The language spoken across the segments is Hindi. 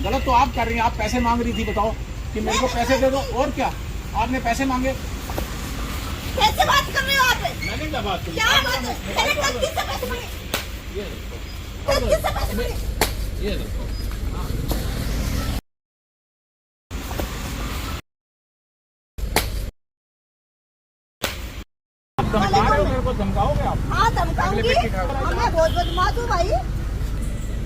गलत तो आप कर रही हैं। आप पैसे मांग रही थी, बताओ कि मेरे को पैसे दे दो, और क्या आपने पैसे मांगे? कैसे बात कर रहे हो आप? मैंने क्या बात की? क्या बात है? मैंने कल किससे पैसे मांगे? ये देखो, कल किससे पैसे मांगे? ये देखो। आप धमका रहे हो, मेरे को धमकाओगे आप? हाँ धमकाऊंगी। मैं बहुत बदमाश हूँ भाई,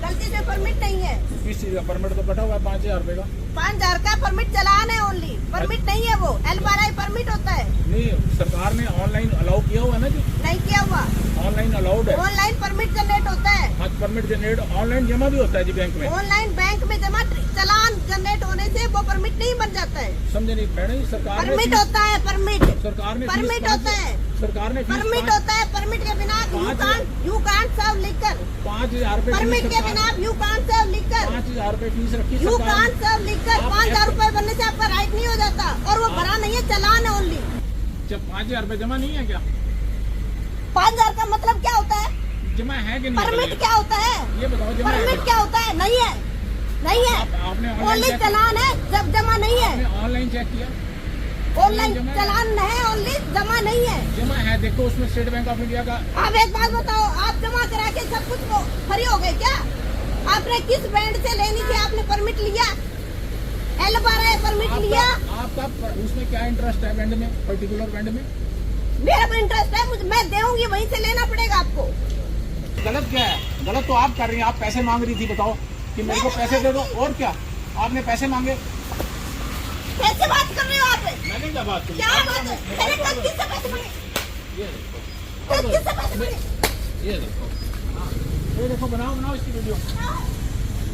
गलती से परमिट नहीं है। किस चीज का परमिट तो कटा हुआ है 5,000 रुपए का। 5,000 का परमिट चलान है ओनली, परमिट नहीं है वो। LBRI परमिट होता है। नहीं, सरकार ने ऑनलाइन अलाउ किया हुआ है ना जी, नहीं किया हुआ। ऑनलाइन अलाउड है। ऑनलाइन परमिट जनरेट होता है। आज परमिट जनरेट ऑनलाइन जमा भी होता है जी बैंक में। ऑनलाइन बैंक में जमा चलान जनरेट होने से वो परमिट नहीं बन जाता है। समझे नहीं मैडम जी, सरकार ने परमिट होता है, परमिट सरकार ने परमिट होता है, सरकार ने परमिट होता है। परमिट के बिना यू कांट सर्व लिकर। 5,000 रुपए परमिट के बिना यू कांट सर्व लिकर। 5,000 रुपए फीस रखी यू सरकार कांट ने। सर्व लिकर। 5,000 रुपए बनने से आपका राइट नहीं हो जाता, और वो भरा नहीं है, चलान है ओनली। जब 5,000 रुपए जमा नहीं है क्या? 5,000 का मतलब क्या होता है? जमा है कि नहीं? परमिट क्या होता है? ये बताओ, जमा है परमिट क्या होता है? नहीं है, नहीं है। आपने ओनली ऑनलाइन चलान है, जब जमा नहीं है। ऑनलाइन चेक किया? ऑनलाइन चलान है, ओनली जमा नहीं है। जमा है, देखो उसमें स्टेट बैंक ऑफ इंडिया का। आप एक बात बताओ, आप जमा करा के सब कुछ फ्री हो गए क्या? आपने किस बैंक से लेनी थी? आपने परमिट लिया, LBRI परमिट लिया। आपका उसमें क्या इंटरेस्ट है बैंक में, पर्टिकुलर बैंक में? मेरा इंटरेस्ट है, मैं दूंगी, वहीं से लेना पड़ेगा आपको। गलत क्या है? गलत तो आप कर रही हैं। आप पैसे मांग रही थी, बताओ कि मेरे को पैसे दे दो, और क्या आपने पैसे मांगे? कैसे बात कर रहे हो आप? मैंने क्या बात की? क्या बात है? मैंने कल किससे पैसे मांगे? ये देखो, कल किससे पैसे मांगे? ये देखो, हाँ, ये देखो, बनाओ इसकी वीडियो।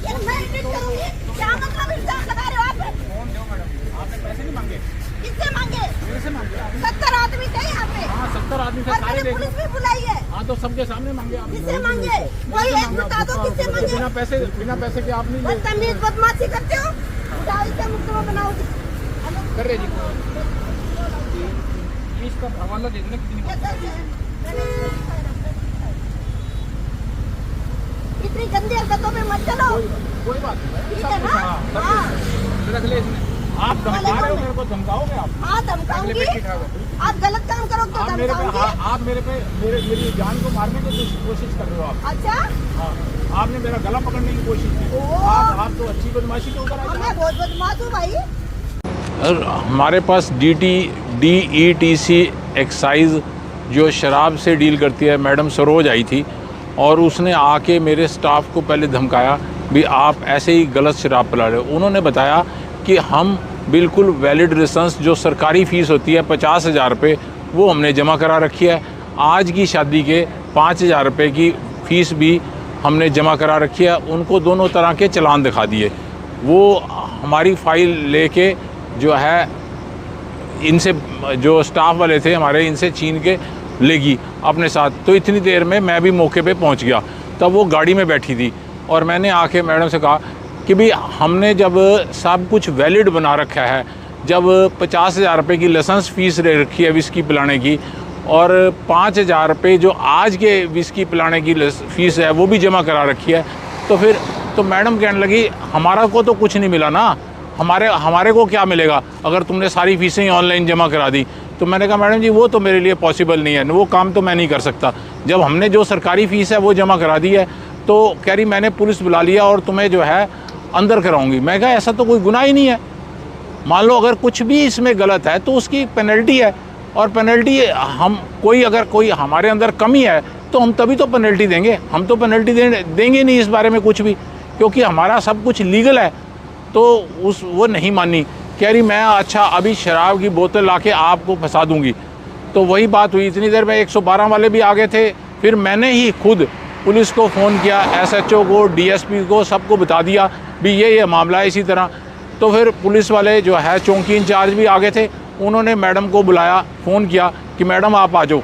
यार मैं एडिट करूंगी। क्या मतलब इल्जाम लगा रहे हो आप? फोन दो मैडम, आपने पैसे नहीं मांगे? किससे मांगे? मेरे से मांगे आपने? 70 आदमी थे यहाँ पे, हाँ, 70 आदमी से और सारे मैंने देख पुलिस भी बुलाई है। हाँ, तो सबके सामने मांगे आपने? किससे मांगे? कोई एक बता दो किससे मांगे? बिना पैसे के आप नहीं ले बदतमीज बदमाशी करते हो। उठाओ इसे, मुकदमा बनाओ। कर रहे जी। इसका हवाला दे देना कितनी। इतनी गंदी हरकतों में मत चलो। कोई बात नहीं, ठीक सब है कुछ, ना? हाँ, हाँ। सब कुछ रख ले इसमें। आप धमका रहे हो, मेरे को धमकाओगे आप? हाँ धमकाऊंगी। आप गलत काम करोगे तो आप मेरे पे धमकाऊंगी। आप मेरी जान को मारने की कोशिश कर रहे हो आप। अच्छा, हाँ, आपने मेरा गला पकड़ने की कोशिश की। ओह। आप तो अच्छी बदमाशी के ऊपर आए। मैं बहुत बदमाश हूँ भाई। हमारे पास DETC एक्साइज जो शराब से डील करती है, मैडम सरोज आई थी, और उसने आके मेरे स्टाफ को पहले धमकाया भी आप ऐसे ही गलत शराब पिला रहे हो। उन्होंने बताया कि हम बिल्कुल वैलिड लाइसेंस जो सरकारी फ़ीस होती है 50,000 रुपये, वो हमने जमा करा रखी है। आज की शादी के 5,000 रुपये की फ़ीस भी हमने जमा करा रखी है। उनको दोनों तरह के चालान दिखा दिए। वो हमारी फ़ाइल लेके जो है इनसे, जो स्टाफ वाले थे हमारे, इनसे छीन के लेगी अपने साथ। तो इतनी देर में मैं भी मौके पे पहुंच गया। तब वो गाड़ी में बैठी थी, और मैंने आके मैडम से कहा कि भाई हमने जब सब कुछ वैलिड बना रखा है, जब 50,000 रुपये की लाइसेंस फ़ीस ले रखी है विस्की पिलाने की, और 5,000 रुपये जो आज के विस्की पिलाने की फ़ीस है वो भी जमा करा रखी है, तो फिर तो मैडम कहने लगी हमारा को तो कुछ नहीं मिला ना, हमारे को क्या मिलेगा अगर तुमने सारी फ़ीसें ही ऑनलाइन जमा करा दी। तो मैंने कहा मैडम जी वो तो मेरे लिए पॉसिबल नहीं है, वो काम तो मैं नहीं कर सकता। जब हमने जो सरकारी फ़ीस है वो जमा करा दी है, तो कह रही मैंने पुलिस बुला लिया और तुम्हें जो है अंदर कराऊंगी। मैं कहा ऐसा तो कोई गुनाह ही नहीं है। मान लो अगर कुछ भी इसमें गलत है तो उसकी पेनल्टी है, और पेनल्टी हम अगर कोई हमारे अंदर कमी है तो हम तभी तो पेनल्टी देंगे। हम तो पेनल्टी देंगे नहीं इस बारे में कुछ भी, क्योंकि हमारा सब कुछ लीगल है। तो वो नहीं मानी, कह रही मैं अच्छा अभी शराब की बोतल लाके आपको फंसा दूंगी। तो वही बात हुई। इतनी देर में 112 वाले भी आ गए थे। फिर मैंने ही खुद पुलिस को फ़ोन किया, SHO को, DSP को, सबको बता दिया भी ये मामला है इसी तरह। तो फिर पुलिस वाले जो है चौकी इंचार्ज भी आ गए थे, उन्होंने मैडम को बुलाया, फ़ोन किया कि मैडम आप आ जाओ।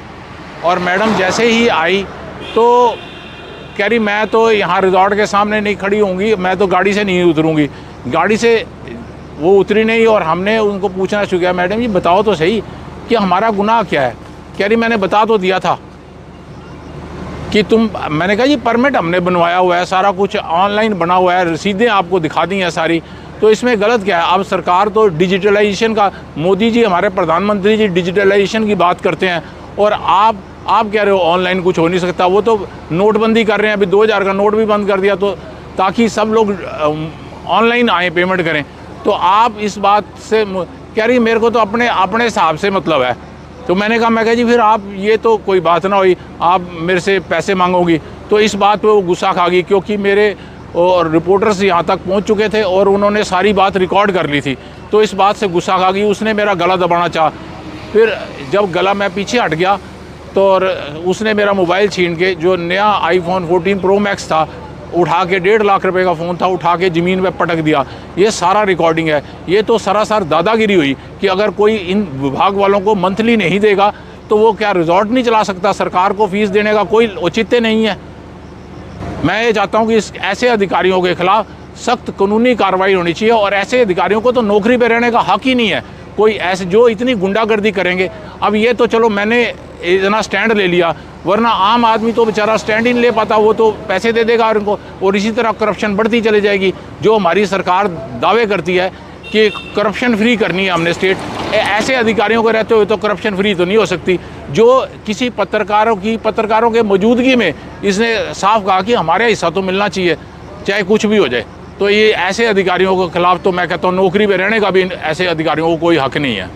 और मैडम जैसे ही आई तो कह रही मैं तो यहाँ रिजॉर्ट के सामने नहीं खड़ी होंगी, मैं तो गाड़ी से नहीं उतरूँगी। गाड़ी से वो उतरी नहीं, और हमने उनको पूछना शुरू किया मैडम जी बताओ तो सही कि हमारा गुनाह क्या है। कह रही मैंने बता तो दिया था कि मैंने कहा जी परमिट हमने बनवाया हुआ है, सारा कुछ ऑनलाइन बना हुआ है, रसीदें आपको दिखा दी हैं सारी, तो इसमें गलत क्या है? अब सरकार तो डिजिटलाइजेशन का, मोदी जी हमारे प्रधानमंत्री जी डिजिटलाइजेशन की बात करते हैं, और आप कह रहे हो ऑनलाइन कुछ हो नहीं सकता। वो तो नोटबंदी कर रहे हैं, अभी 2000 का नोट भी बंद कर दिया, तो ताकि सब लोग ऑनलाइन आए, पेमेंट करें। तो आप इस बात से कह रही मेरे को तो अपने हिसाब से मतलब है। तो मैंने कहा जी फिर आप ये तो कोई बात ना हुई, आप मेरे से पैसे मांगोगी। तो इस बात पे वो गुस्सा खा गई, क्योंकि मेरे और रिपोर्टर्स यहाँ तक पहुँच चुके थे और उन्होंने सारी बात रिकॉर्ड कर ली थी। तो इस बात से गुस्सा खा गई, उसने मेरा गला दबाना चाहा। फिर जब गला मैं पीछे हट गया तो और उसने मेरा मोबाइल छीन के, जो नया iPhone 14 Pro Max था, उठा के 1.5 लाख रुपए का फ़ोन था, उठा के ज़मीन पे पटक दिया। ये सारा रिकॉर्डिंग है। ये तो सरासर दादागिरी हुई कि अगर कोई इन विभाग वालों को मंथली नहीं देगा तो वो क्या रिजॉर्ट नहीं चला सकता? सरकार को फीस देने का कोई औचित्य नहीं है। मैं ये चाहता हूँ कि ऐसे अधिकारियों के खिलाफ सख्त कानूनी कार्रवाई होनी चाहिए, और ऐसे अधिकारियों को तो नौकरी पे रहने का हक ही नहीं है। कोई ऐसे जो इतनी गुंडागर्दी करेंगे, अब ये तो चलो मैंने इतना स्टैंड ले लिया, वरना आम आदमी तो बेचारा स्टैंड ही नहीं ले पाता, वो तो पैसे दे देगा और उनको, और इसी तरह करप्शन बढ़ती चली जाएगी। जो हमारी सरकार दावे करती है कि करप्शन फ्री करनी है हमने स्टेट, ऐसे अधिकारियों को रहते हुए तो करप्शन फ्री तो नहीं हो सकती। जो किसी पत्रकारों के मौजूदगी में इसने साफ कहा कि हमारा हिस्सा तो मिलना चाहिए, चाहे कुछ भी हो जाए। तो ये ऐसे अधिकारियों के खिलाफ तो मैं कहता हूँ नौकरी पे रहने का भी ऐसे अधिकारियों को कोई हक नहीं है।